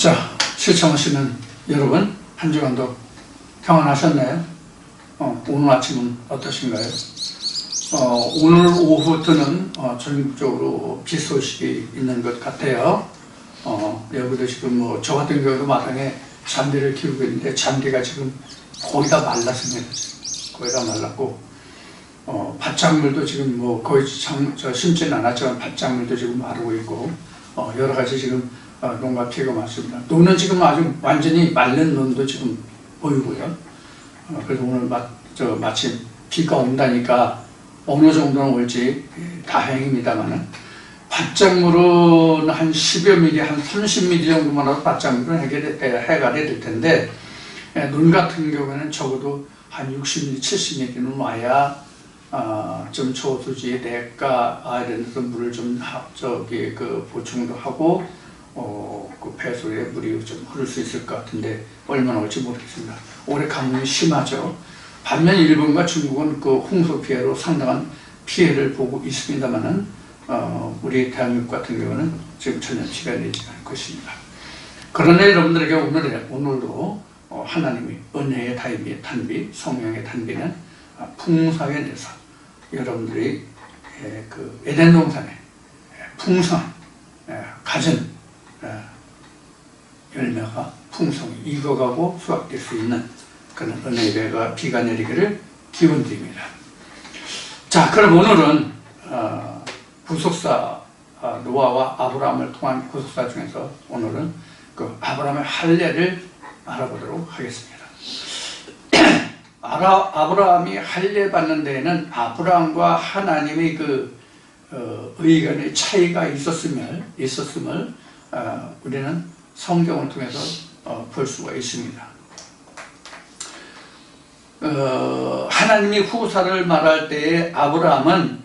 자, 시청하시는 여러분, 한 주간도 평안하셨나요? 오늘 아침은 어떠신가요? 오늘 오후부터는 전국적으로 비 소식이 있는 것 같아요. 여기도 지금 저 같은 경우도 마당에 잔디를 키우고 있는데 잔디가 지금 거의 다 말랐습니다. 거의 다 말랐고, 밭작물도 지금 거의 심지는 않았지만 밭작물도 지금 마르고 있고, 여러 가지 지금 농가 피해가 많습니다. 논은 지금 아주 완전히 마른 논도 지금 보이고요. 그래서 오늘 마침 비가 온다니까 어느 정도는 올지 다행입니다만은, 밭작물은 한 10여 미리, 한 30mm 정도만 해도 밭작물은 해가 될 텐데, 논 같은 경우에는 적어도 한 60mm, 70mm는 와야 좀 저수지에 내가 이런 데서 물을 좀 보충도 하고 그 배수에 물이 좀 흐를 수 있을 것 같은데 얼마나 올지 모르겠습니다. 올해 가뭄이 심하죠. 반면 일본과 중국은 그 홍수 피해로 상당한 피해를 보고 있습니다만은 우리 대한민국 같은 경우는 지금 전혀 피가 내지 않을 것입니다. 그러나 여러분들에게 오늘도 하나님이 은혜의 단비, 성령의 단비는 풍성에 대해서 여러분들이 그 에덴 동산에 풍성한 가진 열매가 풍성히 익어가고 수확될 수 있는 그런 은혜의 비가 내리기를 기원드립니다. 자, 그럼 오늘은 구속사 노아와 아브라함을 통한 구속사 중에서 오늘은 그 아브라함의 할례를 알아보도록 하겠습니다. 아브라함이 할례 받는 데에는 아브라함과 하나님의 그 의견의 차이가 있었음을 우리는 성경을 통해서 볼 수가 있습니다. 하나님이 후사를 말할 때에 아브라함은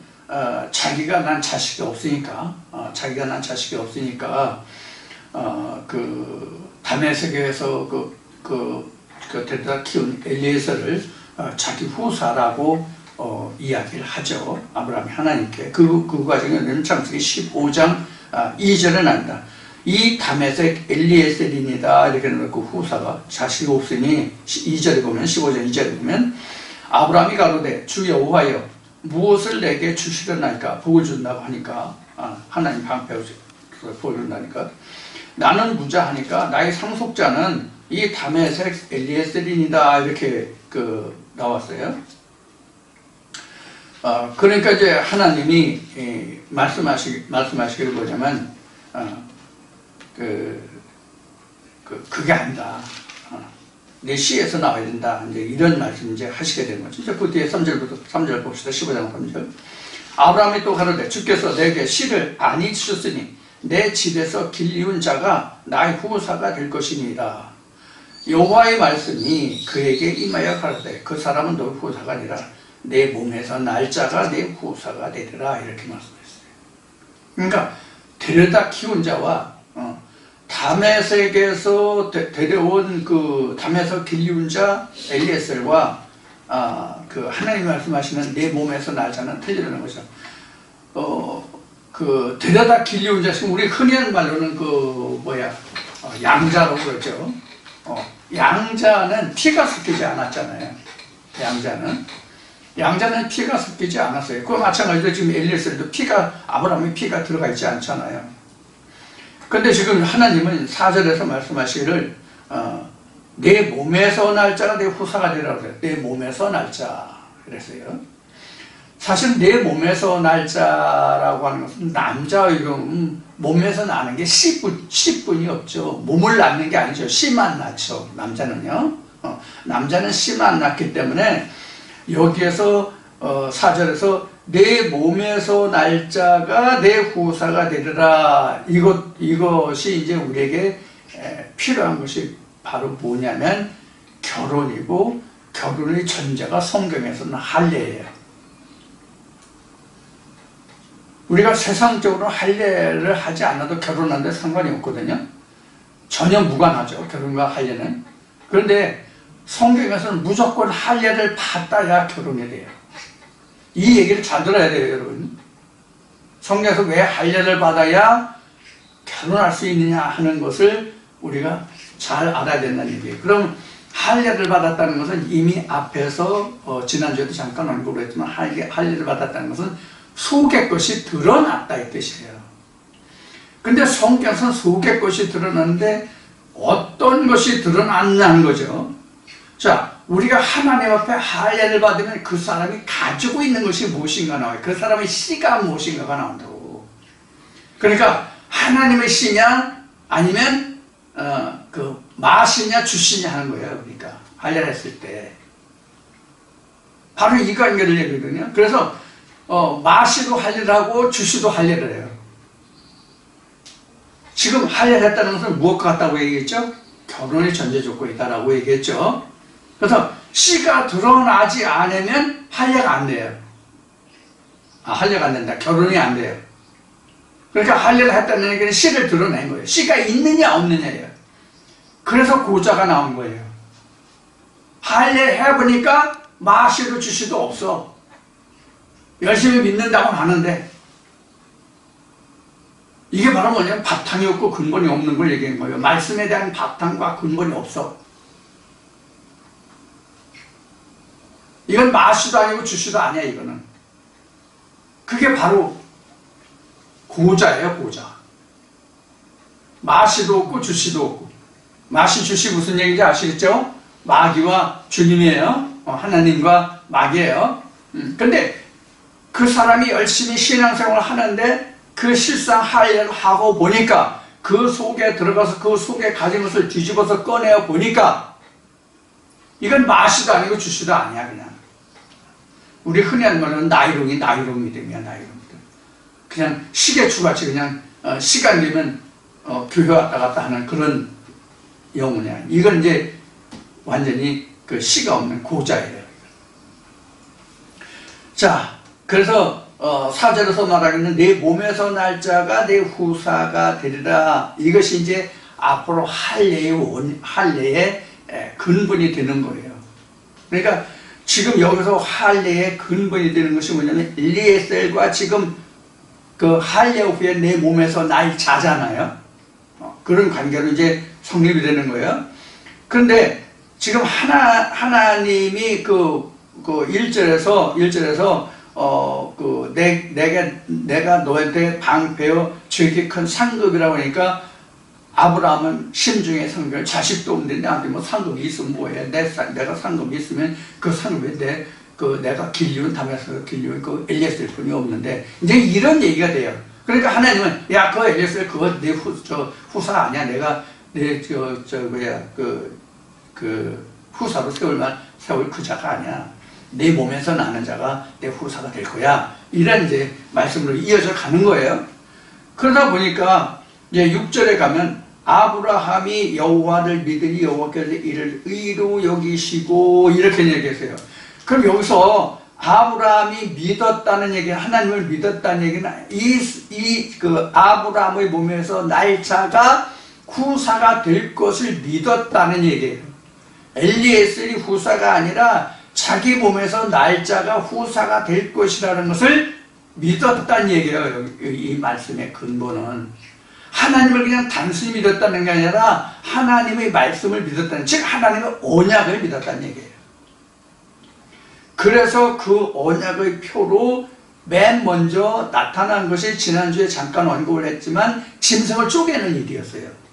자기가 난 자식이 없으니까 그 다메섹에서 데려다 키운 엘리에셀을 자기 후사라고 이야기를 하죠. 아브라함이 하나님께. 그 과정에는 창세기 15장 2절에 나옵니다. 이 다메섹 엘리에셀이니다 이렇게 놓고 후사가 자식이 없으니 2절에 보면 15장 2절에 보면 아브라함이 가로되 주 여호와여 무엇을 내게 주시려나이까 복을 준다고 하니까 하나님 방패에서 복을 준다니까 나는 무자하니까 나의 상속자는 이 다메섹 엘리에셀이니다 이렇게 나왔어요. 그러니까 이제 하나님이 말씀하시기를 보자면 그게 아니다. 내 씨에서 나와야 된다. 이제 이런 말씀 이제 하시게 되는 거죠. 그 뒤에 3절 봅시다. 15장 3절. 아브라함이 또 가로되 주께서 내게 씨를 아니 주셨으니 내 집에서 길리운 자가 나의 후사가 될 것이니이다. 여호와의 말씀이 그에게 임하여 가로되 그 사람은 너의 후사가 아니라 내 몸에서 날 자가 내 후사가 되리라 이렇게 말씀했어요. 그러니까 데려다 키운 자와 다메섹에서 데려온 그 다메섹 길리운 자 엘리에셀과 그 하나님 말씀하시는 내 몸에서 날 자는 틀리다는 거죠. 그 데려다 길리운 자 지금 우리 흔히 하는 말로는 양자라고 그러죠. 양자는 피가 섞이지 않았잖아요. 양자는 피가 섞이지 않았어요. 그와 마찬가지로 지금 엘리에셀도 아브라함의 피가 들어가 있지 않잖아요. 근데 지금 하나님은 4절에서 말씀하시기를 내 몸에서 날 자가 내 후사가 되라고 그래요. 내 몸에서 날 자 그랬어요. 사실 내 몸에서 날 자라고 하는 것은 남자의 경우는 몸에서 나는 게 씨뿐이 없죠. 몸을 낳는 게 아니죠. 씨만 낳죠. 남자는요. 남자는 씨만 낳기 때문에 여기에서 4절에서 내 몸에서 날 자가 내 후사가 되리라. 이것이 이제 우리에게 필요한 것이 바로 뭐냐면 결혼이고, 결혼의 전제가 성경에서는 할례예요. 우리가 세상적으로 할례를 하지 않아도 결혼하는데 상관이 없거든요. 전혀 무관하죠. 결혼과 할례는. 그런데 성경에서는 무조건 할례를 받아야 결혼이 돼요. 이 얘기를 잘 들어야 돼요, 여러분. 성경에서 왜 할례를 받아야 결혼할 수 있느냐 하는 것을 우리가 잘 알아야 된다는 얘기예요. 그럼 할례를 받았다는 것은 이미 앞에서 지난주에도 잠깐 언급을 했지만 할례를 받았다는 것은 속의 것이 드러났다 이 뜻이에요. 근데 성경에서는 속의 것이 드러났는데 어떤 것이 드러났냐는 거죠. 자, 우리가 하나님 앞에 할례를 받으면 그 사람이 가지고 있는 것이 무엇인가 나와요. 그 사람의 씨가 무엇인가가 나온다고. 그러니까 하나님의 씨냐 아니면 그 마시냐 주시냐 하는 거예요. 그러니까 할례를 했을 때 바로 이 관계를 얘기거든요. 그래서 마시도 할례를 하고 주시도 할례를 해요. 지금 할례를 했다는 것은 무엇과 같다고 얘기했죠? 결혼이 전제 조건이다라고 얘기했죠. 그래서 씨가 드러나지 않으면 할례가 안 돼요. 할례가 안 된다. 결혼이 안 돼요. 그러니까 할례를 했다는 얘기는 씨를 드러낸 거예요. 씨가 있느냐 없느냐예요. 그래서 고자가 나온 거예요. 할례 해보니까 마시도 주시도 없어. 열심히 믿는다고는 하는데 이게 바로 뭐냐면 바탕이 없고 근본이 없는 걸 얘기한 거예요. 말씀에 대한 바탕과 근본이 없어. 이건 마시도 아니고 주시도 아니야. 이거는 그게 바로 고자예요. 고자. 마시도 없고 주시도 없고. 마시 주시 무슨 얘기인지 아시겠죠? 마귀와 주님이에요. 하나님과 마귀예요. 근데 그 사람이 열심히 신앙생활을 하는데 그 실상 할례를 하고 보니까 그 속에 들어가서 그 속에 가진 것을 뒤집어서 꺼내어 보니까 이건 마시도 아니고 주시도 아니야. 그냥 우리 흔히 하는 말은 나이롱 믿음이야. 나이롱 믿음. 그냥 시계추같이 그냥 시간 되면 교회 왔다 갔다 하는 그런 영혼이야. 이건 이제 완전히 그 씨가 없는 고자예요. 자, 그래서 4절에서 말하기는 내 몸에서 날짜가 내 후사가 되리라. 이것이 이제 앞으로 할례의 근본이 되는 거예요. 그러니까 지금 여기서 할례의 근본이 되는 것이 뭐냐면 엘리에셀과 지금 그 할례 후에 내 몸에서 날짜잖아요. 그런 관계로 이제 성립이 되는 거예요. 그런데 지금 하나님이 그 1절에서 내가 너한테 방패여 죄기 큰 상급이라고 하니까 아브라함은 심중에 상급을 자식도 없는데 나한테 뭐 상급이 있으면 뭐해. 내가 상급이 있으면 그 상급에 내가 길리온 담에서 길리온 그 엘리에셀 뿐이 없는데 이제 이런 얘기가 돼요. 그러니까 하나님은 야, 그 엘리에셀 그거 내 후사 아니야. 내가 그 후사로 세울 그 자가 아니야. 내 몸에서 나는 자가 내 후사가 될 거야. 이런 이제 말씀으로 이어져 가는 거예요. 그러다 보니까 이제 6절에 가면 아브라함이 여호와를 믿으니 여호와께서 이를 의로 여기시고 이렇게 얘기했어요. 그럼 여기서 아브라함이 믿었다는 얘기, 하나님을 믿었다는 얘기는 그 아브라함의 몸에서 날짜가 후사가 될 것을 믿었다는 얘기예요. 엘리에셀이 후사가 아니라 자기 몸에서 날짜가 후사가 될 것이라는 것을 믿었다는 얘기예요. 이 말씀의 근본은 하나님을 그냥 단순히 믿었다는 게 아니라 하나님의 말씀을 믿었다는, 즉 하나님의 언약을 믿었다는 얘기예요. 그래서 그 언약의 표로 맨 먼저 나타난 것이 지난주에 잠깐 언급을 했지만 짐승을 쪼개는 일이었어요.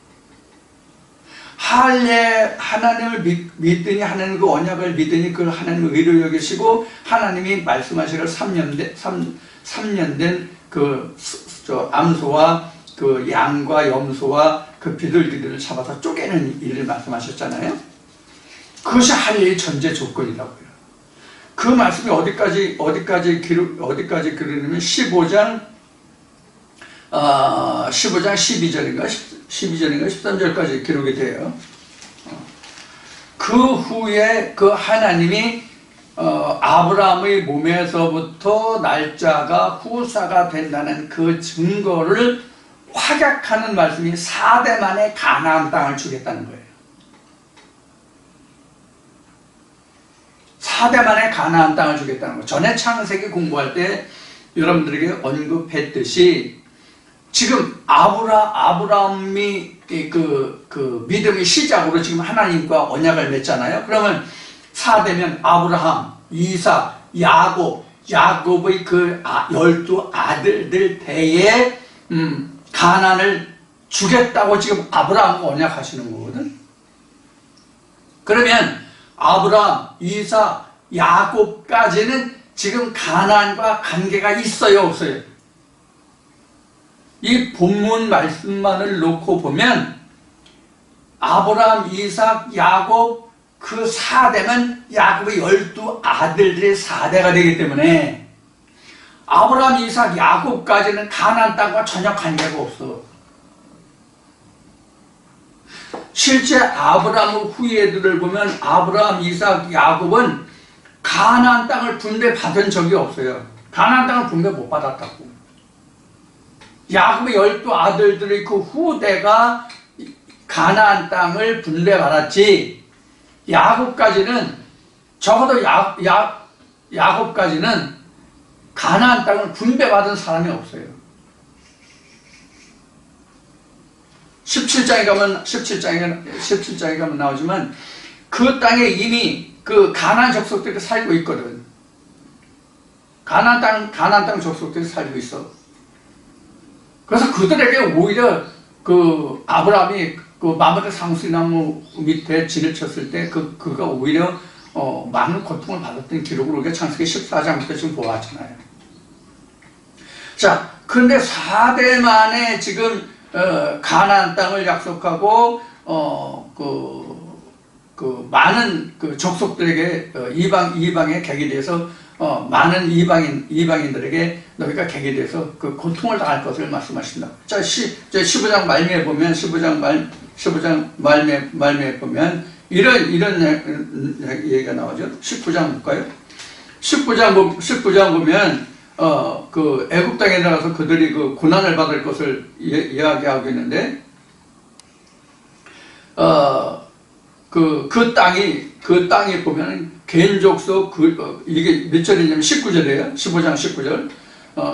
하나님을 믿더니 하나님 그 언약을 믿더니 그 하나님을 의로 여기시고 하나님이 말씀하시기를 3년 된 그 암소와 그 양과 염소와 그 비둘기들을 잡아서 쪼개는 일을 말씀하셨잖아요. 그것이 할례의 전제 조건이라고요. 그 말씀이 어디까지 기록되냐면 15장 12절인가 13절까지 기록이 돼요. 그 후에 그 하나님이 아브라함의 몸에서부터 날짜가 후사가 된다는 그 증거를 확약하는 말씀이 4대 만에 가나안 땅을 주겠다는 거예요. 4대 만에 가나안 땅을 주겠다는 거예요. 전에 창세기 공부할 때 여러분들에게 언급했듯이 지금 아브라함이 그 믿음의 시작으로 지금 하나님과 언약을 맺잖아요. 그러면 4대면 아브라함, 이삭, 야곱의 그 12 아들들 대에 가나안을 주겠다고 지금 아브라함과 언약하시는 거거든. 그러면 아브라함, 이삭, 야곱까지는 지금 가나안과 관계가 있어요, 없어요? 이 본문 말씀만을 놓고 보면 아브라함, 이삭, 야곱 그 4대면 야곱의 12 아들들의 4대가 되기 때문에 아브라함, 이삭, 야곱까지는 가나안 땅과 전혀 관계가 없어. 실제 아브라함의 후예들을 보면 아브라함, 이삭, 야곱은 가나안 땅을 분배받은 적이 없어요. 가나안 땅을 분배 못 받았다고. 야곱의 12 아들들의 그 후대가 가나안 땅을 분배받았지, 야곱까지는, 적어도 야곱까지는 가나안 땅을 분배받은 사람이 없어요. 17장에 가면 나오지만 그 땅에 이미 그 가나안 족속들이 살고 있거든. 가나안 땅 족속들이 살고 있어. 그래서 그들에게 오히려 그 아브라함이 그 마므레 상수리나무 밑에 진을 쳤을 때 그가 오히려 많은 고통을 받았던 기록을 우리가 창세기 14장부터 지금 보았잖아요. 자, 그런데 4대 만에 지금 가나안 땅을 약속하고 많은 그 족속들에게 이방의 객이 돼서 많은 이방인들에게 너희가 객이 돼서 그 고통을 당할 것을 말씀하신다. 자, 15장 말미에 보면 15장 말미에 보면 이런 얘기가 나오죠. 19장 볼까요? 19장 보면 그 애굽 땅에 나가서 그들이 그 고난을 받을 것을 이야기하고 있는데 그 땅이 보면 겐족속 이게 몇 절이냐면 19절이에요. 15장 19절.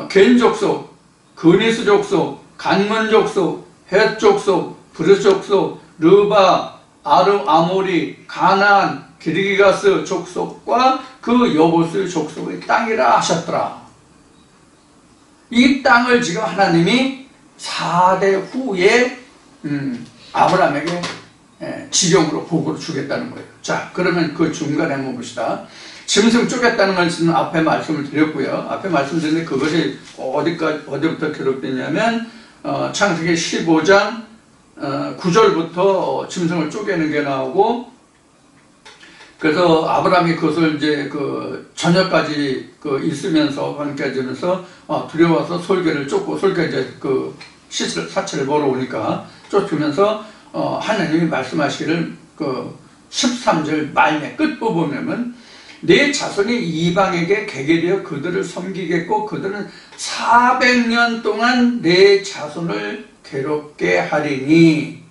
겐족속, 그니스족속, 간문족속, 헷족속, 브르족속, 르바, 아모리, 가나안, 기르기가스 족속과 그 여보스 족속의 땅이라 하셨더라. 이 땅을 지금 하나님이 4대 후에 아브라함에게 지령으로 복으로 주겠다는 거예요. 자, 그러면 그 중간에 한번 봅시다. 짐승 쪼갰다는 것은 앞에 말씀을 드렸고요. 앞에 말씀드렸는데 그것이 어디부터 기록되냐면 창세기 15장 9절부터 짐승을 쪼개는 게 나오고, 그래서 아브라함이 그것을 이제 그 저녁까지 있으면서 관계하면서 두려워서 솔개를 쫓고, 솔개 이제 그 사체를 보러 오니까 쫓으면서 하나님이 말씀하시기를 그 13절 말의 끝부분에는 내 자손이 이방에게 객이 되어 그들을 섬기겠고 그들은 400년 동안 내 자손을 괴롭게 하리니,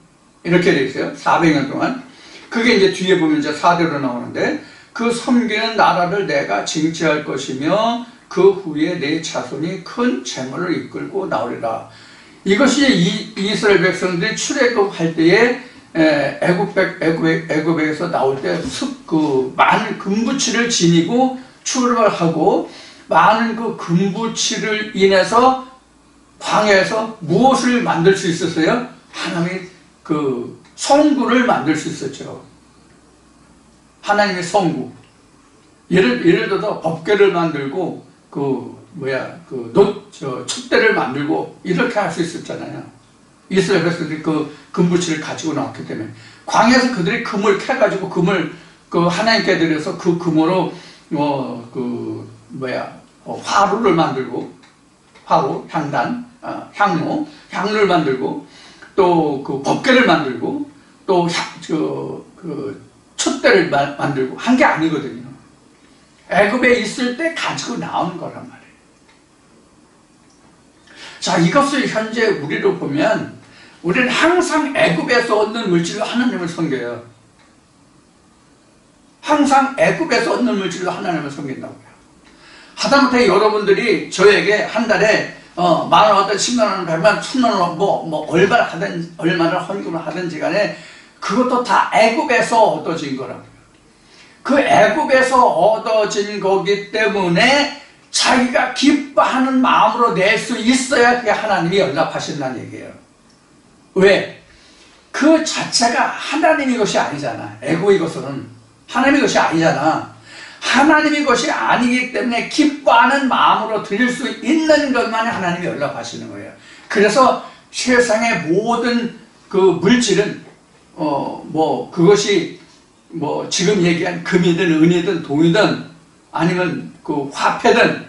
이렇게 되어 있어요. 400년 동안. 그게 이제 뒤에 보면 이제 4대로 나오는데, 그 섬기는 나라를 내가 징치할 것이며 그 후에 내 자손이 큰 재물을 이끌고 나오리라. 이것이 이스라엘 백성들이 출애굽할 때에 애굽에서 나올 때 많은 금부치를 지니고 출애굽을 하고, 많은 그 금부치를 인해서 광야에서 무엇을 만들 수 있었어요? 하나님의 그 성구를 만들 수 있었죠. 하나님의 성구. 예를 들어서 법궤를 만들고 촛대를 만들고 이렇게 할 수 있었잖아요. 이스라엘 백성들이 그 금부치를 가지고 나왔기 때문에 광야에서 그들이 금을 캐가지고 금을 하나님께 드려서 그 금으로 화루를 만들고, 화루, 향단, 향로를 만들고, 또 그 법궤를 만들고, 또 촛대를 만들고 한 게 아니거든요. 애굽에 있을 때 가지고 나오는 거란 말이에요. 자, 이것을 현재 우리로 보면 우리는 항상 애굽에서 얻는 물질로 하나님을 섬겨요. 항상 애굽에서 얻는 물질로 하나님을 섬긴다고요. 하다못해 여러분들이 저에게 한 달에 만원 어떤 10만원, 100만원, 1000만원 얼마나 헌금을 하든지 간에 그것도 다 애굽에서 얻어진 거라고요. 그 애굽에서 얻어진 거기 때문에 자기가 기뻐하는 마음으로 낼 수 있어야 그게 하나님이 연락하신다는 얘기예요. 왜? 그 자체가 하나님의 것이 아니잖아. 애굽의 것은 하나님의 것이 아니잖아. 하나님의 것이 아니기 때문에 기뻐하는 마음으로 드릴 수 있는 것만이 하나님이 연락하시는 거예요. 그래서 세상의 모든 그 물질은 그것이 지금 얘기한 금이든 은이든 동이든 아니면 그 화폐든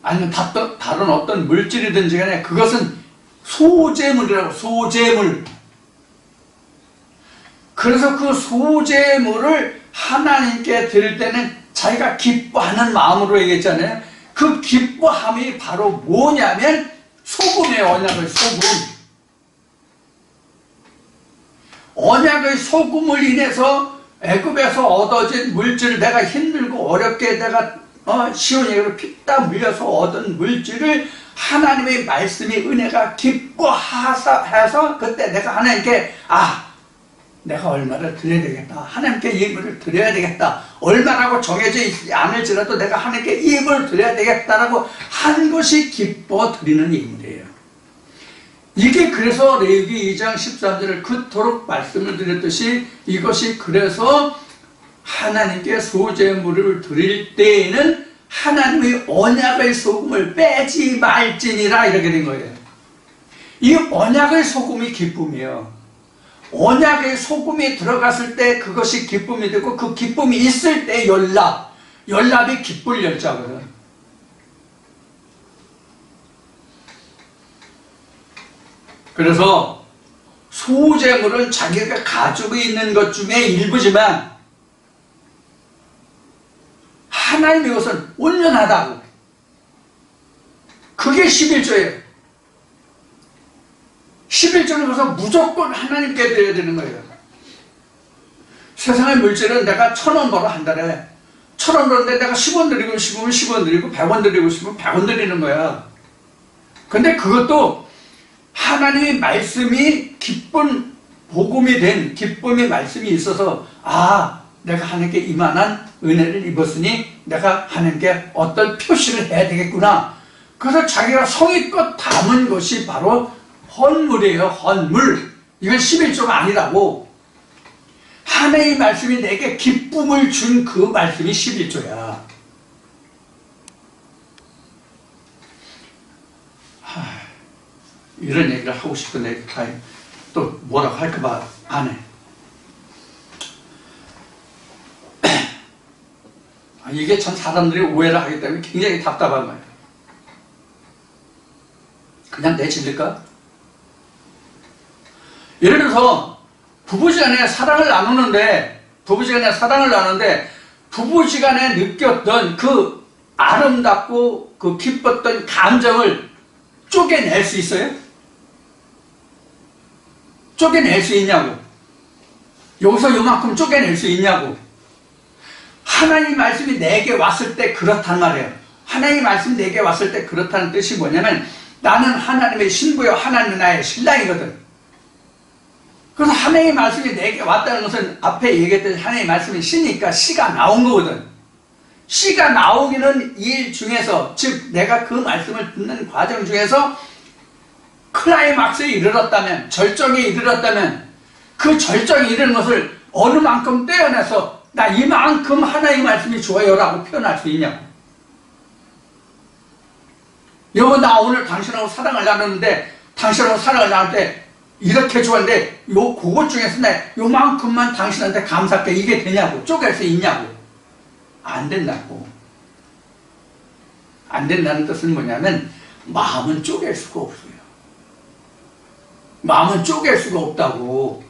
아니면 다른 어떤 물질이든지 간에 그것은 소재물이라고. 소재물. 그래서 그 소재물을 하나님께 드릴 때는 자기가 기뻐하는 마음으로 얘기했잖아요. 그 기뻐함이 바로 뭐냐면 소금이에요. 언약의 소금. 언약의 소금을 인해서 애굽에서 얻어진 물질을 내가 힘들고 어렵게 내가 시온 얘기로 피땀 흘려서 얻은 물질을 하나님의 말씀이 은혜가 기뻐해서 그때 내가 하나님께 내가 얼마를 드려야 되겠다. 하나님께 예물을 드려야 되겠다. 얼마라고 정해져 있지 않을지라도 내가 하나님께 예물을 드려야 되겠다라고 한 것이 기뻐 드리는 예물이에요. 이게 그래서 레위기 2장 13절을 그토록 말씀을 드렸듯이 이것이 그래서 하나님께 소재물을 드릴 때에는 하나님의 언약의 소금을 빼지 말지니라 이렇게 된 거예요. 이 언약의 소금이 기쁨이에요. 언약의 소금이 들어갔을 때 그것이 기쁨이 되고 그 기쁨이 있을 때 연락이 기쁠 열자거든. 그래서 소재물은 자기가 가지고 있는 것 중에 일부지만 하나님의 것은 온전하다고. 그게 11조예요. 11조는 그래서 무조건 하나님께 드려야 되는 거예요. 세상의 물질은 내가 1000원 벌어 한 달에 1000원 벌었는데 내가 10원 드리고 싶으면 10원 드리고 100원 드리고 싶으면 100원 드리는 거야. 근데 그것도 하나님의 말씀이 기쁜 복음이 된 기쁨의 말씀이 있어서 내가 하나님께 이만한 은혜를 입었으니 내가 하나님께 어떤 표시를 해야 되겠구나. 그래서 자기가 성의껏 담은 것이 바로 헌물이에요. 헌물. 이건 11조가 아니라고. 하나님의 말씀이 내게 기쁨을 준 그 말씀이 11조야. 이런 얘기를 하고 싶은데 또 뭐라고 할까봐 안 해. 이게 참 사람들이 오해를 하기 때문에 굉장히 답답한 거예요. 그냥 내질릴까? 예를 들어서 부부지간에 사랑을 나누는데 부부지간에 느꼈던 그 아름답고 그 기뻤던 감정을 쪼개낼 수 있어요? 쪼개낼 수 있냐고. 여기서 요만큼 쪼개낼 수 있냐고. 하나님 말씀이 내게 왔을 때 그렇단 말이에요. 하나님 말씀이 내게 왔을 때 그렇다는 뜻이 뭐냐면 나는 하나님의 신부요 하나님은 나의 신랑이거든. 그래서 하나님의 말씀이 내게 왔다는 것은 앞에 얘기했듯이 하나님의 말씀이 시니까 시가 나온 거거든. 시가 나오기는 일 중에서, 즉 내가 그 말씀을 듣는 과정 중에서 클라이막스에 이르렀다면, 절정에 이르렀다면 그 절정에 이르는 것을 어느 만큼 떼어내서 나 이만큼 하나님의 말씀이 좋아요 라고 표현할 수 있냐고. 여보 나 오늘 당신하고 사랑을 나누는데 당신하고 사랑을 나눌 때 이렇게 좋았는데 그것 중에서 나 요만큼만 당신한테 감사할게. 이게 되냐고. 쪼갤 수 있냐고. 안 된다고. 안 된다는 뜻은 뭐냐면 마음은 쪼갤 수가 없어요. 마음은 쪼갤 수가 없다고.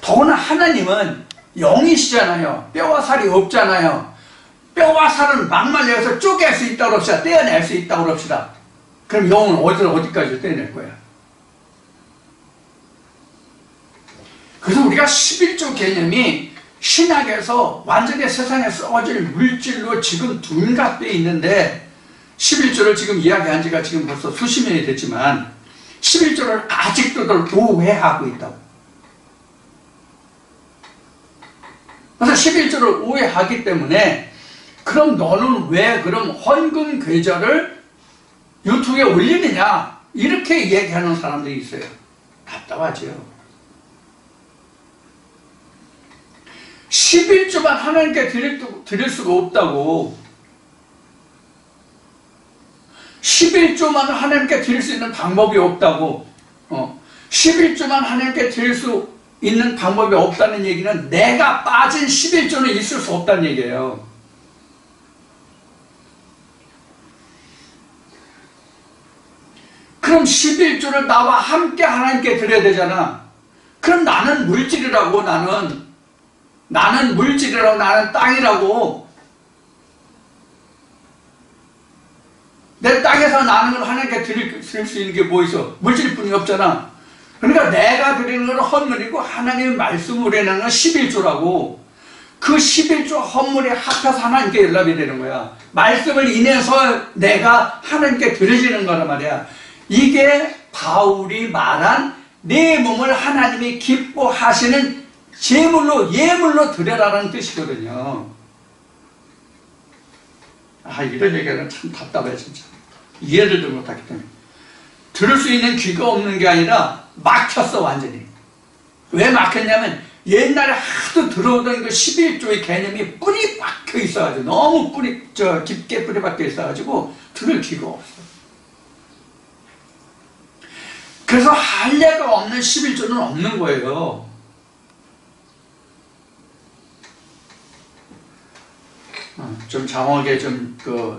더구나 하나님은 영이시잖아요. 뼈와 살이 없잖아요. 뼈와 살은 막말려서 쪼갤 수 있다고 합시다. 떼어낼 수 있다고 합시다. 그럼 영은 어디까지 떼낼 거야? 그래서 우리가 11조 개념이 신학에서 완전히 세상에 썩어질 물질로 지금 둔갑되어 있는데 11조를 지금 이야기한 지가 지금 벌써 수십 년이 됐지만 11조를 아직도들 오해하고 있다고. 그래서 11조를 오해하기 때문에 그럼 너는 왜 그럼 헌금 계좌를 유튜브에 올리느냐 이렇게 얘기하는 사람들이 있어요. 답답하죠. 11조만 하나님께 드릴 수가 없다고. 11조만 하나님께 드릴 수 있는 방법이 없다고. 11조만 하나님께 드릴 수 있는 방법이 없다는 얘기는 내가 빠진 11조는 있을 수 없다는 얘기예요. 그럼 11조를 나와 함께 하나님께 드려야 되잖아. 그럼 나는 물질이라고, 나는 물질이라고, 나는 땅이라고. 내 땅에서 나는 걸 하나님께 드릴 수 있는 게 뭐 있어? 물질뿐이 없잖아. 그러니까 내가 드리는 건 헌물이고 하나님의 말씀으로 내는 건 11조라고. 그 11조 헌물에 합해서 하나님께 연락이 되는 거야. 말씀을 인해서 내가 하나님께 드려지는 거란 말이야. 이게 바울이 말한 내 몸을 하나님이 기뻐하시는 제물로, 예물로 드려라라는 뜻이거든요. 이런 얘기는 참 답답해 진짜. 이해를 못하기 때문에. 들을 수 있는 귀가 없는 게 아니라 막혔어 완전히. 왜 막혔냐면 옛날에 하도 들어오던 그 11조의 개념이 뿌리 박혀 있어가지고, 너무 깊게 뿌리 박혀 있어가지고 들을 귀가 없어. 그래서 할례가 없는 11조는 없는 거예요. 좀 장황하게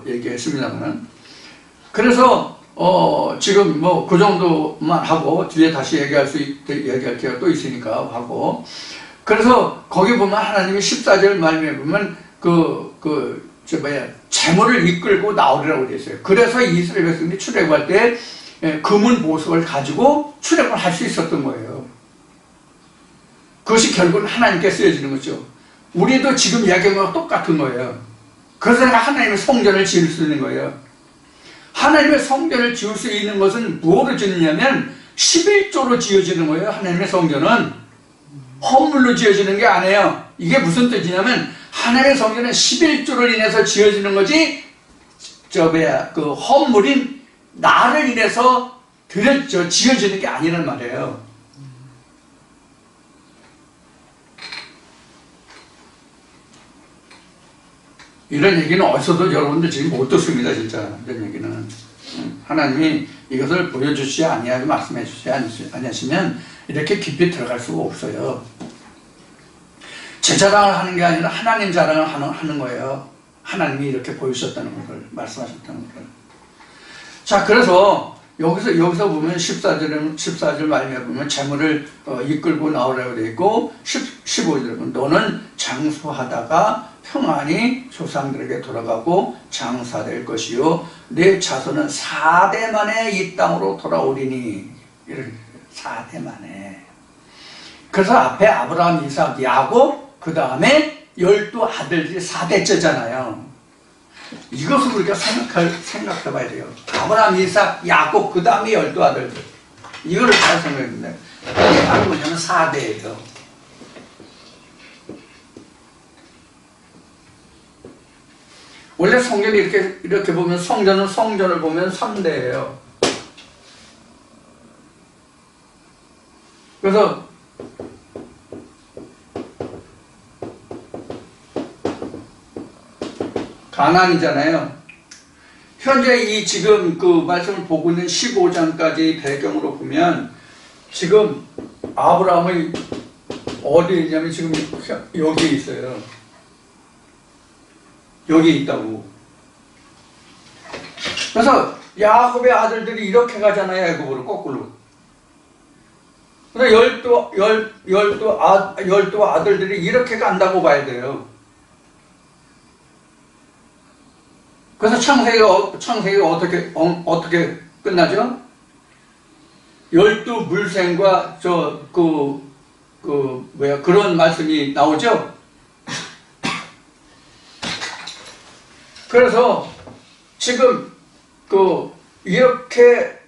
얘기했습니다만. 그래서, 지금 그 정도만 하고, 뒤에 다시 얘기할 기회가 또 있으니까 하고. 그래서 거기 보면 하나님이 14절 말씀에 보면 재물을 이끌고 나오리라고 되어 있어요. 그래서 이스라엘 백성들이 출애굽할 때 금은 보석을 가지고 출애굽을 할 수 있었던 거예요. 그것이 결국은 하나님께 쓰여지는 거죠. 우리도 지금 이야기한 거랑 똑같은 거예요. 그래서 내가 하나님의 성전을 지을 수 있는 거예요. 하나님의 성전을 지을 수 있는 것은 무엇으로 지느냐면 11조로 지어지는 거예요. 하나님의 성전은 헌물로 지어지는 게 아니에요. 이게 무슨 뜻이냐면 하나님의 성전은 11조를 인해서 지어지는 거지, 그 헌물인 나를 인해서 지어지는 게 아니란 말이에요. 이런 얘기는 어디서도 여러분들 지금 못 듣습니다. 진짜 이런 얘기는. 하나님이 이것을 보여주시지 아니하고 말씀해 주시지 아니하시면 이렇게 깊이 들어갈 수가 없어요. 제 자랑을 하는 게 아니라 하나님 자랑을 하는 거예요. 하나님이 이렇게 보여주셨다는 것을, 말씀하셨다는 것을. 자, 그래서 여기서 보면 14절 말씀에 보면 재물을 이끌고 나오라고 되어 있고, 15절에 보면 너는 장수하다가 평안히 조상들에게 돌아가고 장사될 것이요 내 자손은 4대 만에 이 땅으로 돌아오리니. 이런 4대 만에. 그래서 앞에 아브라함, 이삭, 야곱, 그 다음에 12아들들이 4대째잖아요. 이것을 우리가 생각해 봐야 돼요. 아브라함, 이삭, 야곱, 그 다음에 12아들들. 이거를 잘 생각했는데, 이게 바로 뭐냐면 4대예요. 원래 성전이 이렇게 보면 성전을 보면 3대예요. 그래서 가나안이잖아요. 현재 이 지금 그 말씀을 보고 있는 15장까지 배경으로 보면 지금 아브라함이 어디에 있냐면 지금 여기에 있어요. 여기 있다고. 그래서 야곱의 아들들이 이렇게 가잖아요. 애굽으로 거꾸로. 그래서 열두 아들들이 이렇게 간다고 봐야 돼요. 그래서 창세기가 어떻게 끝나죠? 12물샘과 그런 말씀이 나오죠? 그래서 지금 이렇게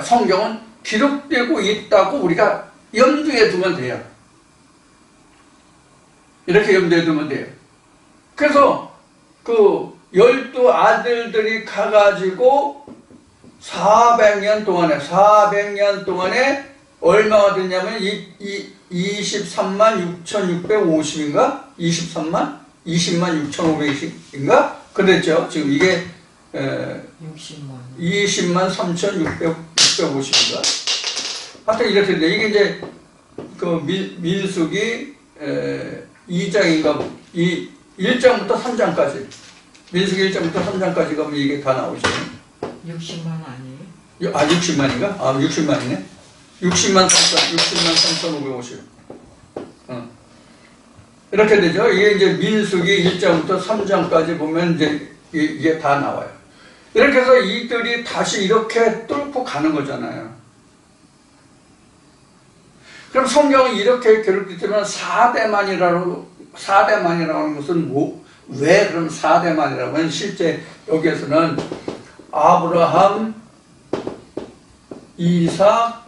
성경은 기록되고 있다고 우리가 염두에 두면 돼요. 이렇게 염두에 두면 돼요. 그래서 12아들들이 가가지고 400년 동안에 얼마가 됐냐면 23만 6,650인가? 20만 6,500인가? 그랬죠. 지금 이게 20만 3,650인가? 하여튼 이렇게 돼. 이게 이제 민수기 2장인가 1장부터 3장까지 민수기 1장부터 3장까지 가면 이게 다 나오죠. 60만 아니에요? 60만인가? 60만이네. 60만 3,550. 이렇게 되죠. 이게 이제 민수기 1장부터 3장까지 보면 이게 다 나와요. 이렇게 해서 이들이 다시 이렇게 뚫고 가는 거잖아요. 그럼 성경은 이렇게 기록되지만 4대만이라고 하는 것은 왜 그럼 4대만이라고 하면 실제 여기에서는 아브라함, 이삭,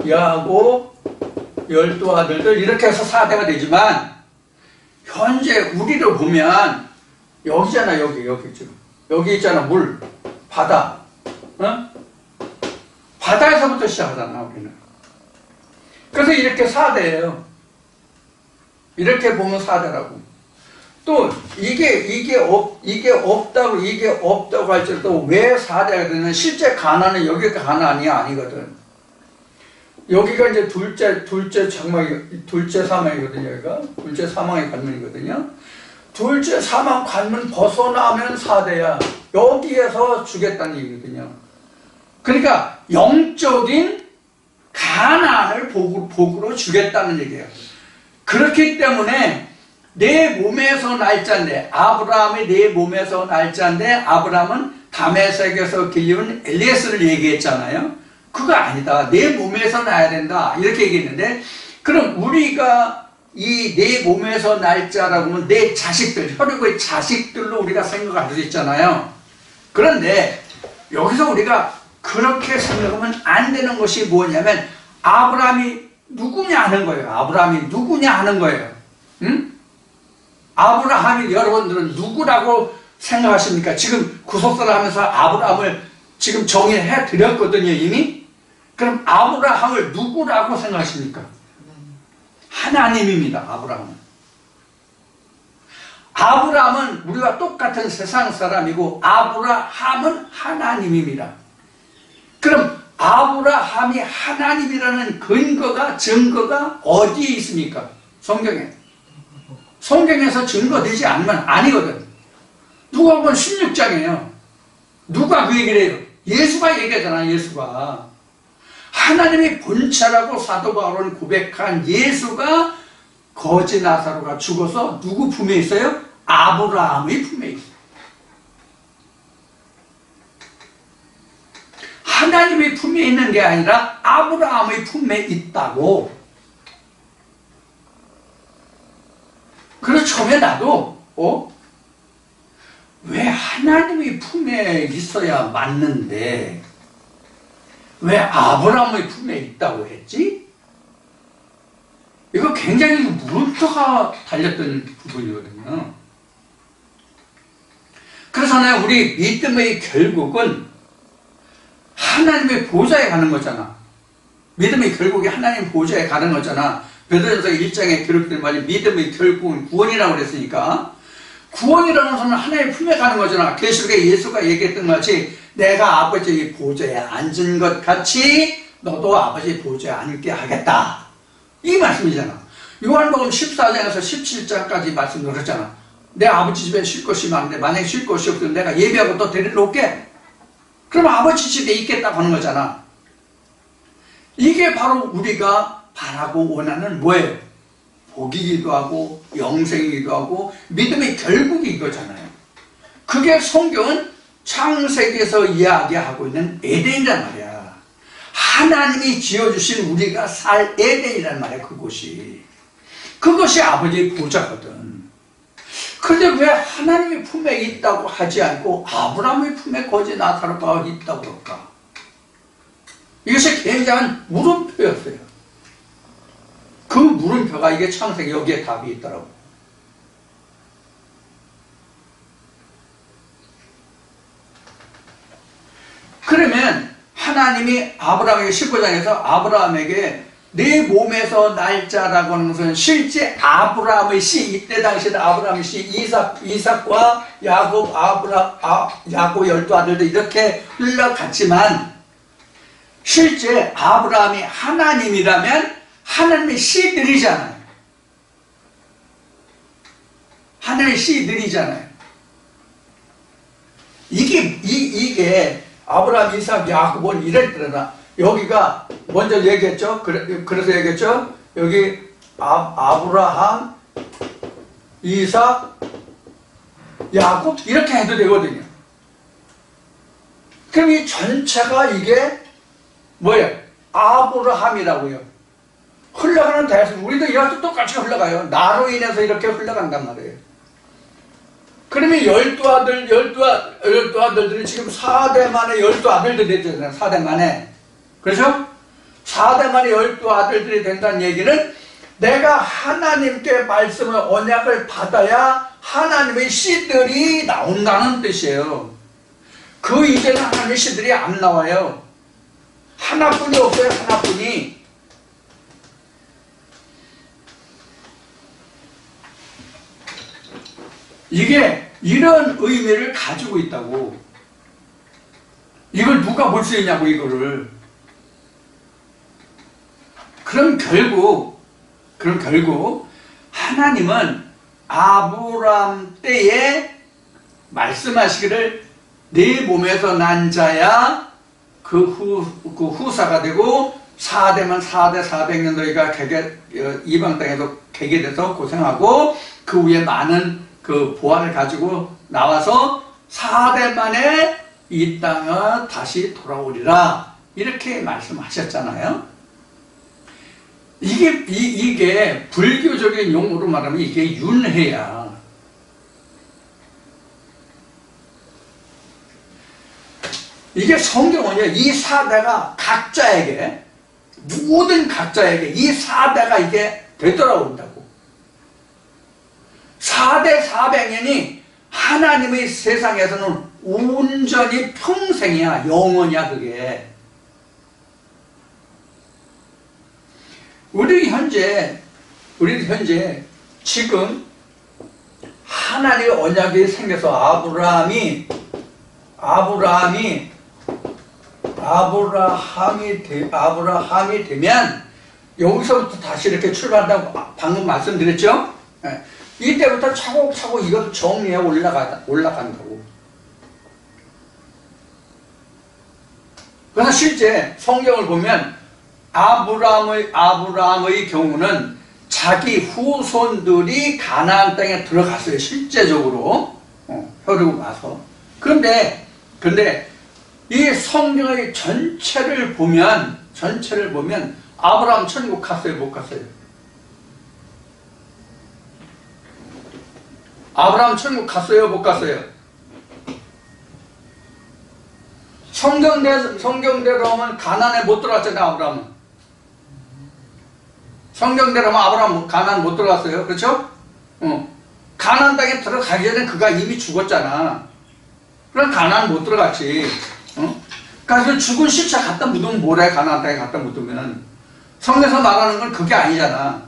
야곱, 12아들들 이렇게 해서 4대가 되지만 현재 우리를 보면 여기잖아. 여기 지금 여기 있잖아. 물, 바다, 바다에서부터 시작하잖아 우리는. 그래서 이렇게 4대예요. 이렇게 보면 4대라고. 또 이게 없다고 할지라도 왜 4대가 되냐면 실제 가나안은 여기가 가나안이 아니거든. 여기가 이제 둘째 사망이거든요. 여기가 둘째 사망의 관문이거든요. 둘째 사망 관문 벗어나면 4대야. 여기에서 주겠다는 얘기거든요. 그러니까 영적인 가나안을 복으로 주겠다는 얘기예요. 그렇기 때문에 내 몸에서 날짜인데 아브라함이 내 몸에서 날짜인데 아브라함은 다메섹에서 길리온 엘리에스를 얘기했잖아요. 그거 아니다. 내 몸에서 나야 된다. 이렇게 얘기했는데 그럼 우리가 이 내 몸에서 날짜라고 하면 내 자식들, 혈육의 자식들로 우리가 생각할 수 있잖아요. 그런데 여기서 우리가 그렇게 생각하면 안 되는 것이 뭐냐면 아브라함이 누구냐 하는 거예요. 아브라함이 누구냐 하는 거예요. 응? 아브라함이 여러분들은 누구라고 생각하십니까? 지금 구속사를 하면서 아브라함을 지금 정의해 드렸거든요, 이미. 그럼 아브라함을 누구라고 생각하십니까? 하나님입니다, 아브라함은. 아브라함은 우리가 똑같은 세상 사람이고 아브라함은 하나님입니다. 그럼 아브라함이 하나님이라는 증거가 어디에 있습니까? 성경에. 성경에서 증거되지 않으면 아니거든. 누가복음 16장이에요. 누가 그 얘기를 해요? 예수가 얘기하잖아. 예수가 하나님의 본체라고 사도 바울은 고백한 예수가 거지 나사로가 죽어서 누구 품에 있어요? 아브라함의 품에 있어요. 하나님의 품에 있는 게 아니라 아브라함의 품에 있다고. 그래서 처음에 나도 왜 하나님의 품에 있어야 맞는데 왜 아브라함의 품에 있다고 했지? 이거 굉장히 물음표가 달렸던 부분이거든요. 그래서 우리 믿음의 결국은 하나님의 보좌에 가는 거잖아. 믿음의 결국이 하나님 보좌에 가는 거잖아. 베드로전서 1장에 기록된 말이 믿음의 결국은 구원이라고 그랬으니까 구원이라는 것은 하나님의 품에 가는 거잖아. 계시록에 예수가 얘기했던 것 같이 내가 아버지의 보좌에 앉은 것 같이 너도 아버지의 보좌에 앉게 하겠다. 이 말씀이잖아. 요한복음 14장에서 17장까지 말씀 들었잖아. 내 아버지 집에 쉴 곳이 많은데 만약에 쉴 곳이 없으면 내가 예비하고 또 데리러 올게. 그럼 아버지 집에 있겠다고 하는 거잖아. 이게 바로 우리가 바라고 원하는 뭐예요? 복이기도 하고 영생이기도 하고 믿음의 결국이 이거잖아요. 그게 성경은 창세기에서 이야기하고 있는 에덴이란 말이야. 하나님이 지어주신 우리가 살 에덴이란 말이야. 그것이 아버지의 보좌거든. 그런데 왜 하나님의 품에 있다고 하지 않고 아브라함의 품에 거지 나사로가 있다고 그럴까? 이것이 굉장한 물음표였어요. 그 물음표가 이게 창세기 여기에 답이 있더라고요. 그러면 하나님이 아브라함에게 19장에서 아브라함에게 내 몸에서 날짜라고 하는 것은 실제 아브라함의 씨, 이때 당시에 아브라함의 씨 이삭과 야곱, 야곱 12아들도 이렇게 흘러갔지만 실제 아브라함이 하나님이라면 하나님의 씨들이잖아요. 하나님의 씨들이잖아요. 이게 아브라함, 이삭, 야곱은 이랬더라. 여기가 먼저 얘기했죠. 그래서 얘기했죠. 여기 아브라함, 이삭, 야곱 이렇게 해도 되거든요. 그럼 이 전체가 이게 뭐예요? 아브라함이라고요. 흘러가는 대에서 우리도 이렇게 똑같이 흘러가요. 나로 인해서 이렇게 흘러간단 말이에요. 그러면 12아들들이 지금 4대 만에 12아들들이 됐잖아요. 4대 만에. 그렇죠? 4대 만에 12아들들이 된다는 얘기는 내가 하나님께 말씀을 언약을 받아야 하나님의 씨들이 나온다는 뜻이에요. 그 이제는 하나님의 씨들이 안 나와요. 하나뿐이 없어요. 하나뿐이. 이게 이런 의미를 가지고 있다고. 이걸 누가 볼 수 있냐고 이거를. 그럼 결국 하나님은 아브라함 때에 말씀하시기를 내 몸에서 난 자야 그 후사가 되고 4대만 4대 400년 너희가 이방 땅에서 개게 돼서 고생하고 그 후에 많은 그 보화를 가지고 나와서 4대 만에 이 땅에 다시 돌아오리라 이렇게 말씀하셨잖아요. 이게 불교적인 용어로 말하면 이게 윤회야. 이게 성경은요, 이 4대가 각자에게, 모든 각자에게 이 4대가 이게 되돌아온다고. 4대 400년이 하나님의 세상에서는 온전히 평생이야, 영원이야, 그게. 우리 현재 지금 하나님의 언약이 생겨서 아브라함이 되면 여기서부터 다시 이렇게 출발한다고 방금 말씀드렸죠? 이때부터 차곡차곡 이것도 정리해 올라간다고. 그래서 실제 성경을 보면 아브라함의 경우는 자기 후손들이 가나안 땅에 들어갔어요. 실제적으로 혈육을 와서. 그런데 이 성경의 전체를 보면 아브라함 천국 갔어요, 못 갔어요? 아브라함 천국 갔어요, 못 갔어요? 성경대로 하면 가나안에 못 들어갔잖아요, 아브라함은. 성경대로 하면 아브라함 가나안 못 들어갔어요, 그렇죠? 가나안 땅에 들어가기 전에 그가 이미 죽었잖아. 그럼 가나안 못 들어갔지. 그래서 죽은 시체 갖다 묻으면 뭐래, 가나안 땅에 갖다 묻으면. 성경에서 말하는 건 그게 아니잖아.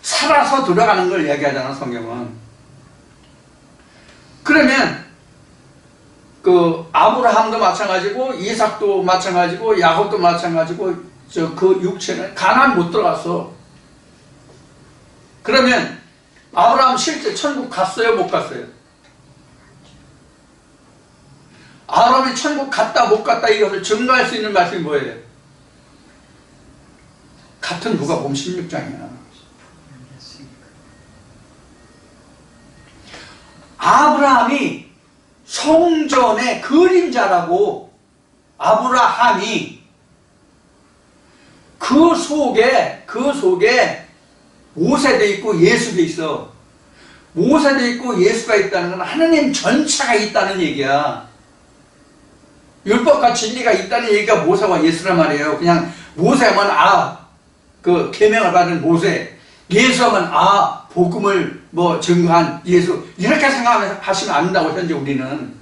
살아서 들어가는 걸 얘기하잖아, 성경은. 그러면 그 아브라함도 마찬가지고 이삭도 마찬가지고 야곱도 마찬가지고 그 육체는 가나안 못 들어갔어. 그러면 아브라함 실제 천국 갔어요, 못 갔어요? 아브라함이 천국 갔다 못 갔다 이것을 증거할 수 있는 말씀이 뭐예요? 같은 누가복음 16장이야. 아브라함이 성전의 그림자라고. 아브라함이 그 속에 모세도 있고 예수도 있어. 모세도 있고 예수가 있다는 건 하나님 전체가 있다는 얘기야. 율법과 진리가 있다는 얘기가 모세와 예수란 말이에요. 그냥 모세하면 그 계명을 받은 모세, 예수하면 복음을 증거한 예수, 이렇게 생각하시면 안 된다고. 현재 우리는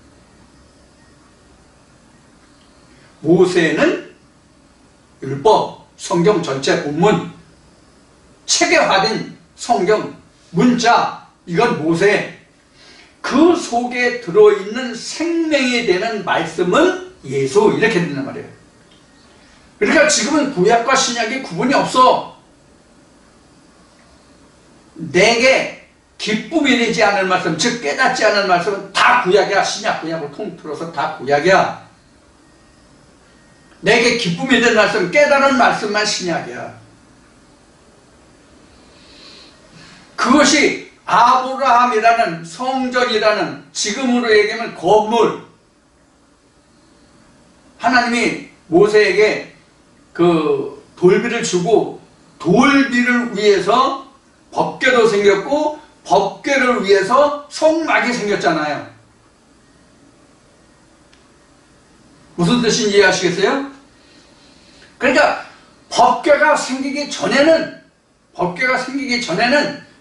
모세는 율법, 성경 전체 본문, 체계화된 성경 문자, 이건 모세. 그 속에 들어있는 생명이 되는 말씀은 예수, 이렇게 된단 말이에요. 그러니까 지금은 구약과 신약이 구분이 없어. 내게 기쁨이 되지 않을 말씀, 즉 깨닫지 않을 말씀은 다 구약이야. 신약, 구약을 통틀어서 다 구약이야. 내게 기쁨이 되는 말씀, 깨달은 말씀만 신약이야. 그것이 아브라함이라는 성전이라는, 지금으로 얘기하면 건물, 하나님이 모세에게 그 돌비를 주고 돌비를 위해서 법궤도 생겼고 법궤를 위해서 성막이 생겼잖아요. 무슨 뜻인지 이해하시겠어요? 그러니까 법궤가 생기기 전에는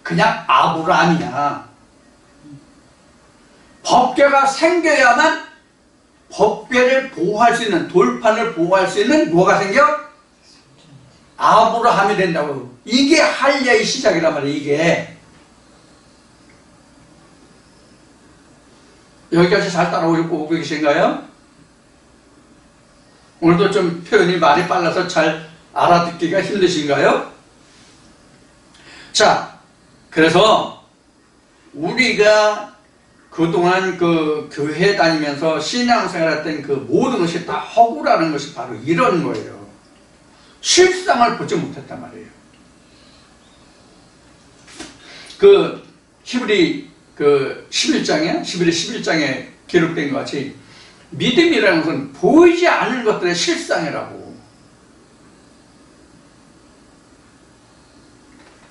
그냥 아브라함이야. 법궤가 생겨야만 법궤를 보호할 수 있는, 돌판을 보호할 수 있는 뭐가 생겨? 아브라함이 된다고. 이게 할례의 시작이란 말이에요. 이게. 여기까지 잘 따라오고 계신가요? 오늘도 좀 표현이 말이 빨라서 잘 알아듣기가 힘드신가요? 자, 그래서 우리가 그동안 그 교회 다니면서 신앙생활 했던 그 모든 것이 다 허구라는 것이 바로 이런 거예요. 실상을 보지 못했단 말이에요. 그 히브리 11장에 기록된 것 같이 믿음이라는 것은 보이지 않는 것들의 실상이라고.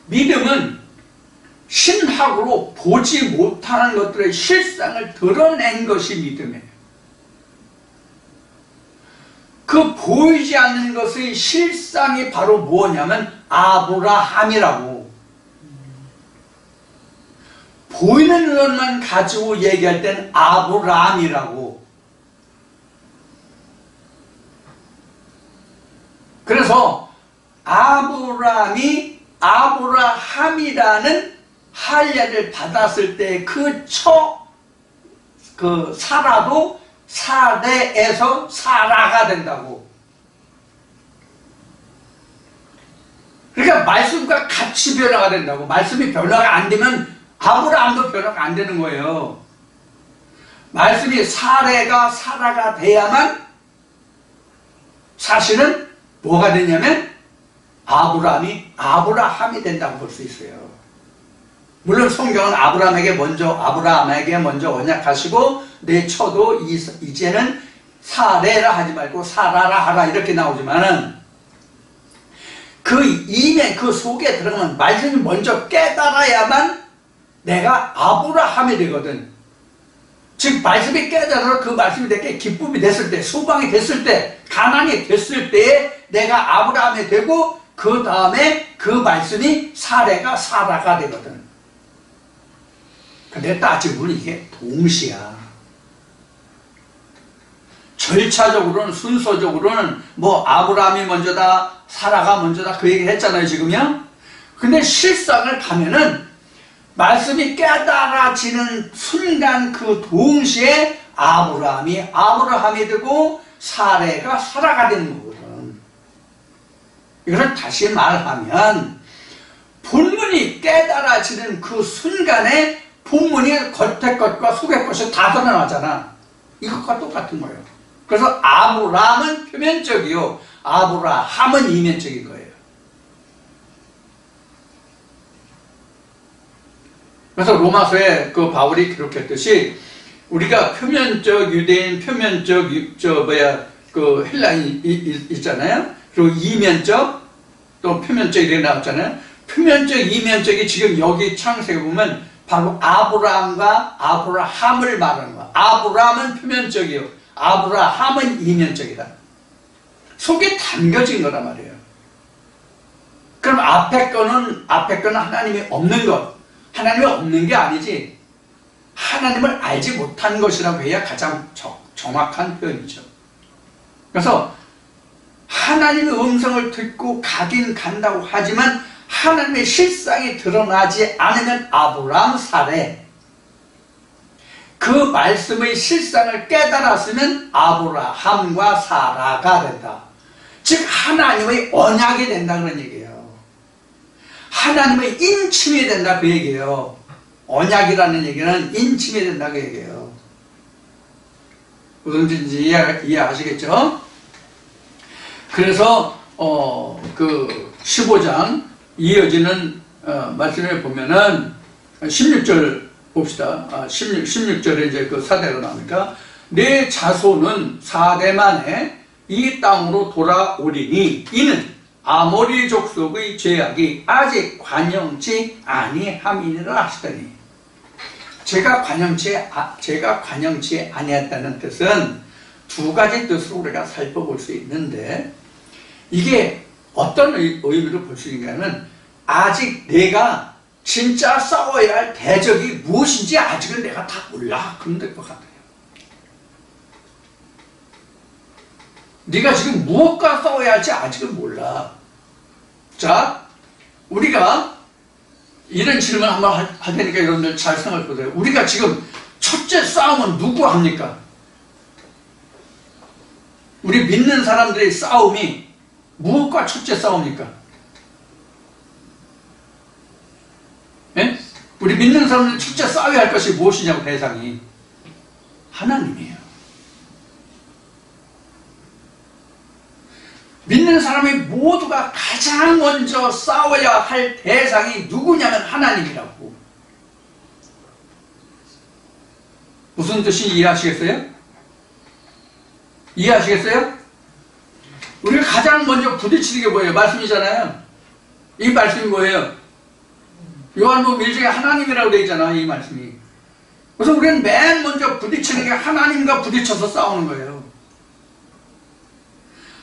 믿음은 신학으로 보지 못하는 것들의 실상을 드러낸 것이 믿음이에요. 그 보이지 않는 것의 실상이 바로 뭐냐면 아브라함이라고. 보이는 것만 가지고 얘기할 땐 아브라함이라고. 그래서 아브라함이라는 할례를 받았을 때 사라도 사레에서 사라가 된다고. 그러니까 말씀과 같이 변화가 된다고. 말씀이 변화가 안 되면 아브라함도 변화가 안 되는 거예요. 말씀이 사레가 사라가 돼야만 사실은 뭐가 되냐면 아브라함이 된다고 볼 수 있어요. 물론 성경은 아브라함에게 먼저 언약하시고 내 처도 이제는 사레라 하지 말고 사라라 하라 이렇게 나오지만은 그 속에 들어가면 말씀이 먼저 깨달아야만 내가 아브라함이 되거든. 즉 말씀이 깨달아 그 말씀이 내게 기쁨이 됐을 때, 소망이 됐을 때, 가난이 됐을 때에 내가 아브라함이 되고 그 다음에 그 말씀이 사레가 사라가 되거든. 근데 따지고 이게 동시야. 절차적으로는, 순서적으로는 아브라함이 먼저다, 사라가 먼저다 그 얘기를 했잖아요 지금요. 근데 실상을 가면은 말씀이 깨달아지는 순간 그 동시에 아브라함이 되고 사레가 사라가 되는 거거든. 이걸 다시 말하면 본문이 깨달아지는 그 순간에 본문이 겉의 것과 속의 것이 다 드러나잖아. 이것과 똑같은 거예요. 그래서 아브라함은 표면적이요, 아브라함은 이면적인 거예요. 그래서 로마서에 그 바울이 기록했듯이 우리가 표면적 유대인, 표면적 그 헬라인 있잖아요. 그리고 이면적 또 표면적 이렇게 나왔잖아요. 표면적, 이면적이 지금 여기 창세기 보면 바로 아브라함과 아브라함을 말하는 거야. 아브라함은 표면적이요, 아브라함은 이면적이다. 속에 담겨진 거란 말이에요. 그럼 앞에 거는 하나님이 없는 것, 하나님이 없는 게 아니지 하나님을 알지 못한 것이라고 해야 가장 정확한 표현이죠. 그래서 하나님의 음성을 듣고 가긴 간다고 하지만 하나님의 실상이 드러나지 않으면 아브라함 사례, 그 말씀의 실상을 깨달았으면 아브라함과 사라가 된다. 즉 하나님의 언약이 된다 그런 얘기예요. 하나님의 인침이 된다 그 얘기예요. 언약이라는 얘기는 인침이 된다 그 얘기예요. 무슨 뜻인지 이해하시겠죠? 그래서 그 15장 이어지는 말씀에 보면은 16절 봅시다. 16절에 이제 그 사대가 나오니까 내 자손은 4대 만에 이 땅으로 돌아오리니 이는 아모리 족속의 죄악이 아직 관영치 아니함이니라 하시더니, 제가 관영치 아니했다는 뜻은 두 가지 뜻으로 우리가 살펴볼 수 있는데, 이게 어떤 의미로 볼 수 있냐면 아직 내가 진짜 싸워야 할 대적이 무엇인지 아직은 내가 다 몰라 그런 될 것 같아요. 네가 지금 무엇과 싸워야 할지 아직은 몰라. 자, 우리가 이런 질문 한번 할 테니까 여러분들 잘 생각해 보세요. 우리가 지금 첫째 싸움은 누구 합니까? 우리 믿는 사람들의 싸움이 무엇과 첫째 싸움입니까? 예? 우리 믿는 사람들이 첫째 싸워야 할 것이 무엇이냐고, 대상이 하나님이에요. 믿는 사람이 모두가 가장 먼저 싸워야 할 대상이 누구냐면 하나님이라고. 무슨 뜻인지 이해하시겠어요? 이해하시겠어요? 우리가 가장 먼저 부딪히는 게 뭐예요? 말씀이잖아요. 이 말씀이 뭐예요? 요한복음 1장에 하나님이라고 되어 있잖아, 이 말씀이. 그래서 우리는 맨 먼저 부딪히는 게 하나님과 부딪혀서 싸우는 거예요.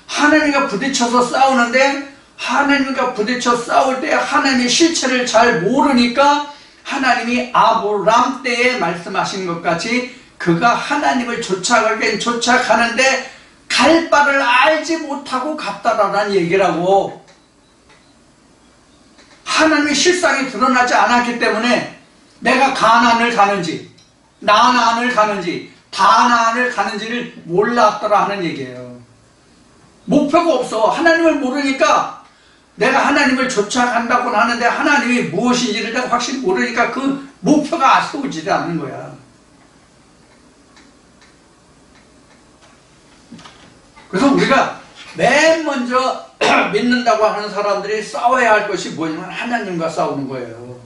하나님과 부딪혀서 싸우는데, 하나님과 부딪혀 싸울 때 하나님의 실체를 잘 모르니까 하나님이 아브람 때에 말씀하신 것 같이 그가 하나님을 쫓아가긴 쫓아가는데 갈 바를 알지 못하고 갔다라는 얘기라고. 하나님의 실상이 드러나지 않았기 때문에 내가 가나안을 가는지 나나안을 가는지 다나안을 가는지를 몰랐더라 하는 얘기예요. 목표가 없어. 하나님을 모르니까 내가 하나님을 쫓아간다고는 하는데 하나님이 무엇인지를 내가 확실히 모르니까 그 목표가 세워지지 않는 거야. 그래서 우리가 맨 먼저 믿는다고 하는 사람들이 싸워야 할 것이 뭐냐면 하나님과 싸우는 거예요.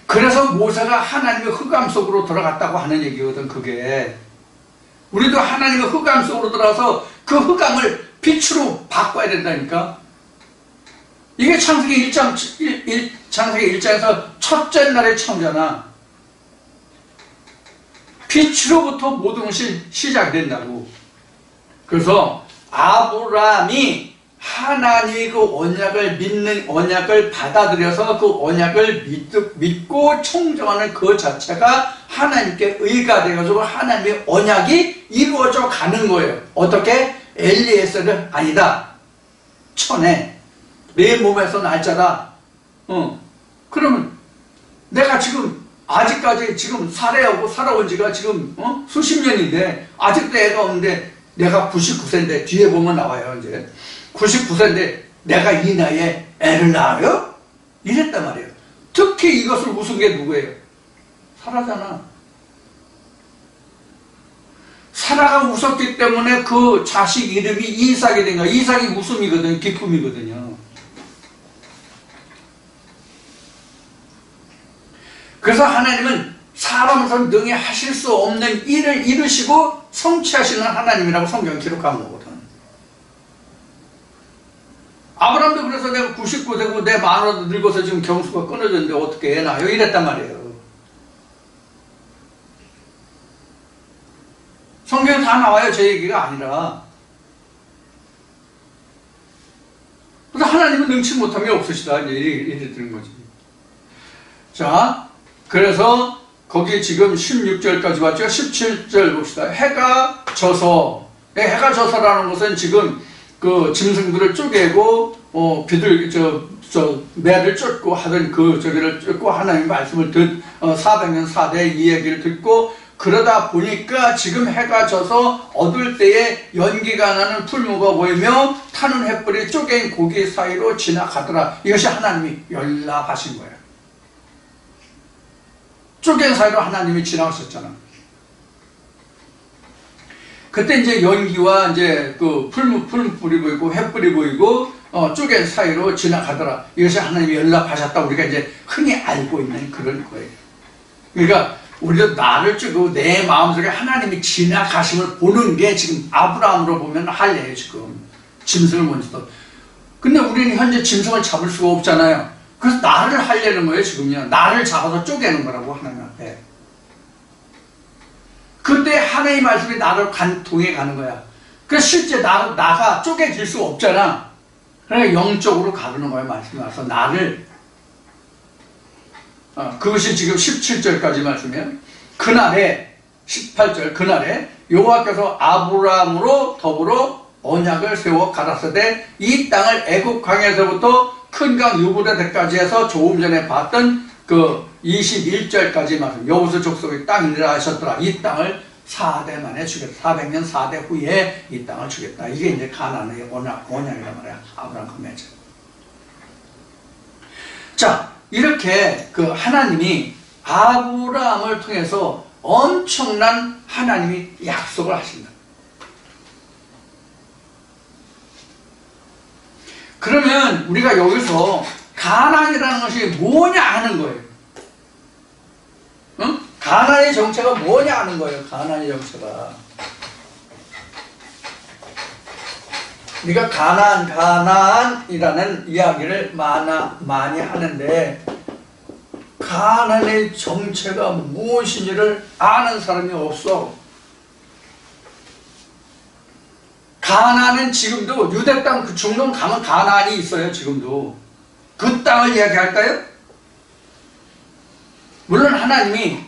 그래서 모세가 하나님의 흑암 속으로 들어갔다고 하는 얘기거든. 그게 우리도 하나님의 흑암 속으로 들어가서 그 흑암을 빛으로 바꿔야 된다니까. 이게 창세기 1장에서 첫째 날의 창조잖아. 빛으로부터 모든 것이 시작된다고. 그래서 아브라함이 하나님의 그 언약을 믿는, 언약을 받아들여서 그 언약을 믿고 청정하는 그 자체가 하나님께 의가 되어서 하나님의 언약이 이루어져 가는 거예요. 어떻게? 엘리에셀은 아니다. 천에 내 몸에서 날짜다. 그러면 내가 지금 아직까지 지금 살아온 지가 지금 수십 년인데 아직도 애가 없는데, 내가 99세인데 뒤에 보면 나와요. 이제 99세인데 내가 이 나이에 애를 낳아요? 이랬단 말이에요. 특히 이것을 웃은 게 누구예요? 사라잖아. 사라가 웃었기 때문에 그 자식 이름이 이삭이 된 거야. 이삭이 웃음이거든요. 기쁨이거든요. 그래서 하나님은 사람으로서 능히 하실 수 없는 일을 이루시고 성취하시는 하나님이라고 성경이 기록한 거거든. 아브라함도 그래서 내가 99세고 내 마누라도 늙어서 지금 경수가 끊어졌는데 어떻게 해 나요? 이랬단 말이에요. 성경 다 나와요. 제 얘기가 아니라. 그래서 하나님은 능치 못함이 없으시다. 이래 되는 거지. 자, 그래서 거기 지금 16절까지 봤죠? 17절 봅시다. 해가 져서, 해가 져서라는 것은 지금 그 짐승들을 쪼개고, 매를 쫓고 하던 저기를 쫓고 하나님의 말씀을 400년 4대 이 얘기를 듣고, 그러다 보니까 지금 해가 져서 어두울 때에 연기가 나는 풀무가 보이며 타는 횃불이 쪼갠 고기 사이로 지나가더라. 이것이 하나님이 연락하신 거예요. 쪼갠 사이로 하나님이 지나갔었잖아. 그때 이제 연기와 이제 그 풀무불이 보이고 횃불이 보이고 쪼갠 사이로 지나가더라. 이것이 하나님이 연락하셨다. 우리가 이제 흔히 알고 있는 그런 거예요. 그러니까 우리도 나를 찍고 내 마음속에 하나님이 지나가심을 보는 게 지금 아브라함으로 보면 할례예요. 지금 짐승을 먼저. 근데 우리는 현재 짐승을 잡을 수가 없잖아요. 그래서 나를 하려는 거예요. 지금요. 나를 잡아서 쪼개는 거라고 하나님 앞에. 그때 하나님의 말씀이 나를 통해 가는 거야. 그래서 실제 나가 쪼개질 수 없잖아. 그러니까 영적으로 가르는 거야. 말씀이 와서 나를. 그것이 지금 17절까지 말씀이에요. 그날에 18절 그날에 여호와께서 아브라함으로 더불어 언약을 세워 가라사대 이 땅을 애굽 강에서부터 큰 강 유브라데까지 해서 조금 전에 봤던 그 21절까지 말씀 여호수 족속의 땅이라 하셨더라. 이 땅을 4대 만에 주겠다. 400년 4대 후에 이 땅을 주겠다. 이게 이제 가나안의 언약이란 말이야. 아브라함과 맺은. 자, 이렇게 그 하나님이 아브라함을 통해서 엄청난 하나님이 약속을 하신다. 그러면 우리가 여기서 가나안이라는 것이 뭐냐 하는 거예요. 응? 가나안의 정체가 뭐냐 하는 거예요. 가나안의 정체가. 우리가 가나안이라는 이야기를 많이 하는데 가나안의 정체가 무엇인지를 아는 사람이 없어. 가나안은 지금도 유대 땅 그 중동 가면 가나안이 있어요. 지금도. 그 땅을 이야기할까요? 물론 하나님이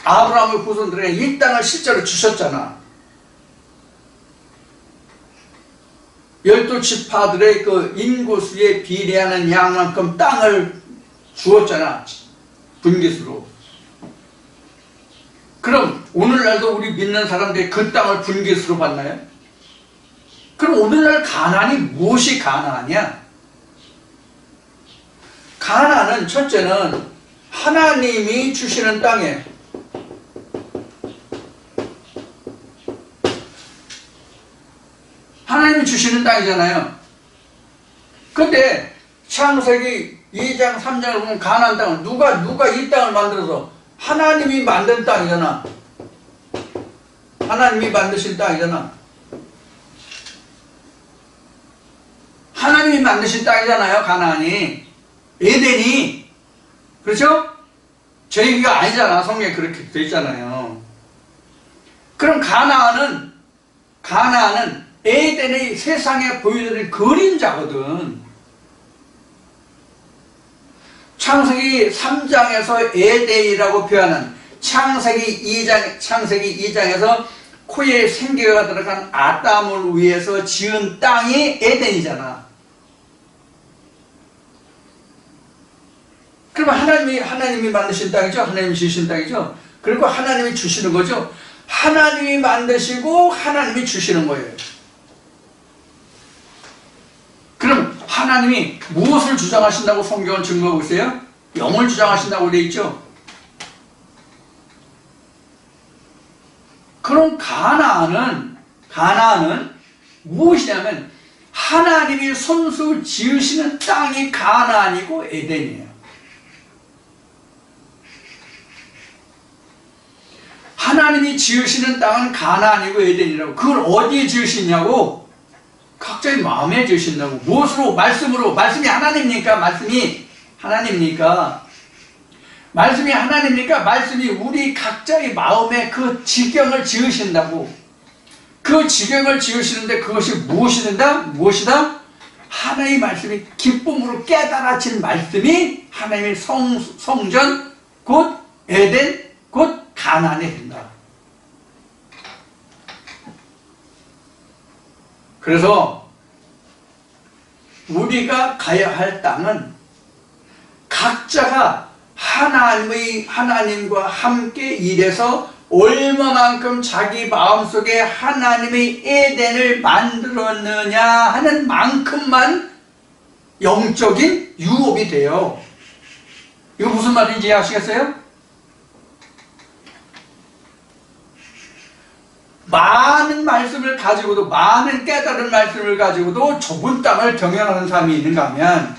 아브라함의 후손들에게 이 땅을 실제로 주셨잖아. 12지파들의 그 인구수에 비례하는 양만큼 땅을 주었잖아. 분깃으로. 그럼 오늘날도 우리 믿는 사람들이 그 땅을 분깃으로 받나요? 그럼 오늘날 가나안이 무엇이 가나안이야? 가나안은 첫째는 하나님이 주시는 땅에 하나님이 주시는 땅이잖아요. 근데 창세기 2장 3장을 보면 가나안 땅을 누가 이 땅을 만들어서 하나님이 만든 땅이잖아. 하나님이 만드신 땅이잖아. 하나님이 만드신 땅이잖아요. 가나안이. 에덴이. 그렇죠? 제 얘기가 아니잖아. 성경에 그렇게 돼 있잖아요. 그럼 가나안은 에덴의 세상에 보여주는 그림자거든. 창세기 3장에서 에덴이라고 표현한 창세기 2장에서 코에 생기가 들어간 아담을 위해서 지은 땅이 에덴이잖아. 그러면 하나님이 만드신 땅이죠. 하나님이 주신 땅이죠. 그리고 하나님이 주시는 거죠. 하나님이 만드시고 하나님이 주시는 거예요. 그럼 하나님이 무엇을 주장하신다고 성경은 증거하고 있어요? 영을 주장하신다고 되어 있죠. 그럼 가나안은 무엇이냐면 하나님이 손수 지으시는 땅이 가나안이고 에덴이에요. 하나님이 지으시는 땅은 가나안이고 에덴이라고. 그걸 어디에 지으시냐고? 각자의 마음에 주신다고. 무엇으로? 말씀으로. 말씀이 하나님입니까? 말씀이 하나님입니까? 말씀이 하나님입니까? 말씀이 우리 각자의 마음에 그 지경을 지으신다고. 그 지경을 지으시는데 그것이 무엇이다? 무엇이다? 하나님의 말씀이 기쁨으로 깨달아진 말씀이 하나님의 성전, 곧 에덴, 곧 가나안에 된다. 그래서 우리가 가야 할 땅은 각자가 하나님과 함께 일해서 얼마만큼 자기 마음속에 하나님의 에덴을 만들었느냐 하는 만큼만 영적인 유업이 돼요. 이거 무슨 말인지 아시겠어요? 많은 말씀을 가지고도, 많은 깨달은 말씀을 가지고도 좁은 땅을 경영하는 사람이 있는가 하면,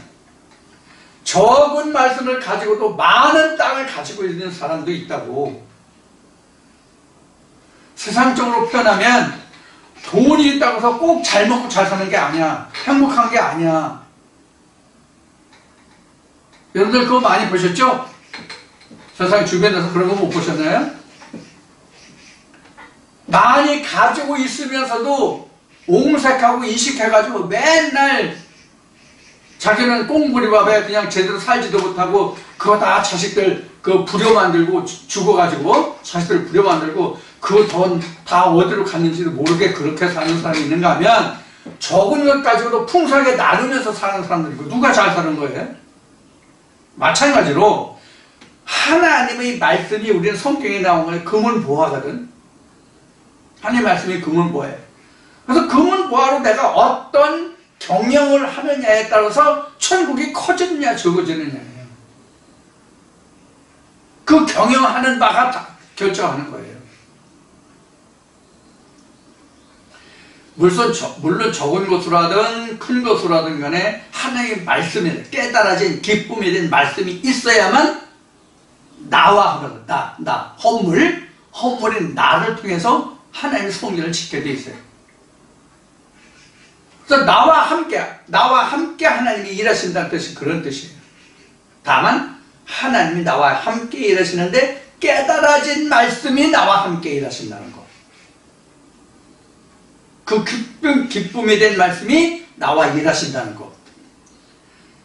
적은 말씀을 가지고도 많은 땅을 가지고 있는 사람도 있다고. 세상적으로 표현하면 돈이 있다고 해서 꼭 잘 먹고 잘 사는 게 아니야. 행복한 게 아니야. 여러분들 그거 많이 보셨죠? 세상 주변에서 그런 거 못 보셨나요? 많이 가지고 있으면서도 옹색하고 인식해가지고 맨날 자기는 꽁부리밥에 그냥 제대로 살지도 못하고 그거 다 자식들 그 부려 만들고 죽어가지고 자식들 부려 만들고 그 돈 다 어디로 갔는지도 모르게 그렇게 사는 사람이 있는가 하면 적은 것 가지고도 풍성하게 나누면서 사는 사람들이고 누가 잘 사는 거예요? 마찬가지로 하나님의 말씀이 우리는 성경에 나온 거예요. 금은보화거든. 하나님의 말씀이 금은보화예요. 그래서 금은보화로 내가 어떤 경영을 하느냐에 따라서 천국이 커지느냐 적어지느냐예요. 그 경영하는 바가 다 결정하는 거예요. 물론 적은 것으로 하든 큰 것으로 하든 간에 하나님의 말씀에 깨달아진 기쁨에 대한 말씀이 있어야만 나와 하는 허물인 나를 통해서 하나님의 성전을 지켜야 돼 있어요. 그래서 나와 함께 하나님이 일하신다는 뜻이 그런 뜻이에요. 다만 하나님이 나와 함께 일하시는데 깨달아진 말씀이 나와 함께 일하신다는 것. 그 기쁨이 된 말씀이 나와 일하신다는 것.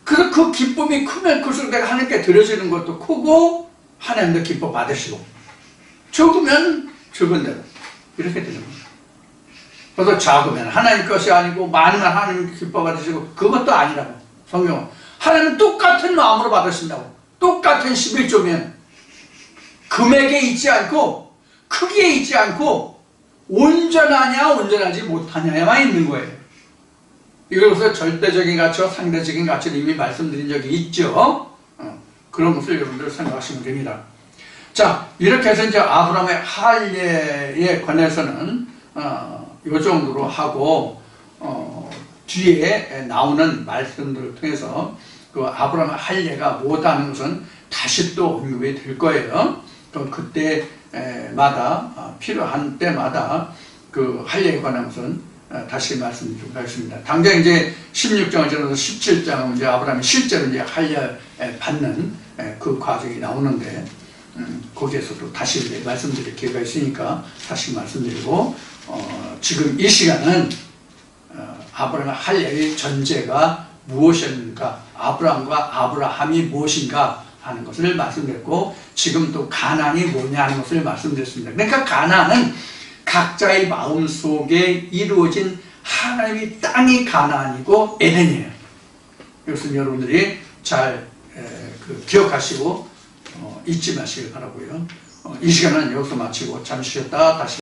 그래서 그 기쁨이 크면 클수록 내가 하나님께 드려지는 것도 크고 하나님도 기뻐 받으시고 적으면 적은 대로 이렇게 되는 거예요. 그래서 작으면 하나님 것이 아니고 많으면 하나님 기뻐 받으시고 그것도 아니라고. 성경은 하나님은 똑같은 마음으로 받으신다고. 똑같은 11조면 금액에 있지 않고 크기에 있지 않고 온전하냐 온전하지 못하냐에만 있는 거예요. 이것을 절대적인 가치와 상대적인 가치를 이미 말씀드린 적이 있죠. 그런 것을 여러분들 생각하시면 됩니다. 자, 이렇게 해서 이제 아브라함의 할례에 관해서는 이 정도로 하고 뒤에 나오는 말씀들을 통해서 그 아브라함의 할례가 뭐다는 것은 다시 또 언급이 될 거예요. 또 그때마다 필요한 때마다 그 할례에 관한 것은 다시 말씀드리도록 하겠습니다. 당장 이제 16장을 지나서 17장은 이제 아브라함이 실제로 이제 할례 받는 그 과정이 나오는데 거기에서도 다시 말씀드릴 기회가 있으니까 다시 말씀드리고 지금 이 시간은 아브라함의 할례의 전제가 무엇인가, 아브라함과 아브라함이 무엇인가 하는 것을 말씀드렸고 지금 또 가나안이 뭐냐 하는 것을 말씀드렸습니다. 그러니까 가나안은 각자의 마음속에 이루어진 하나님의 땅이 가나안이고 에덴이에요. 이것은 여러분들이 잘 기억하시고 잊지 마시길 바라고요. 이 시간은 여기서 마치고 잠시 쉬었다 다시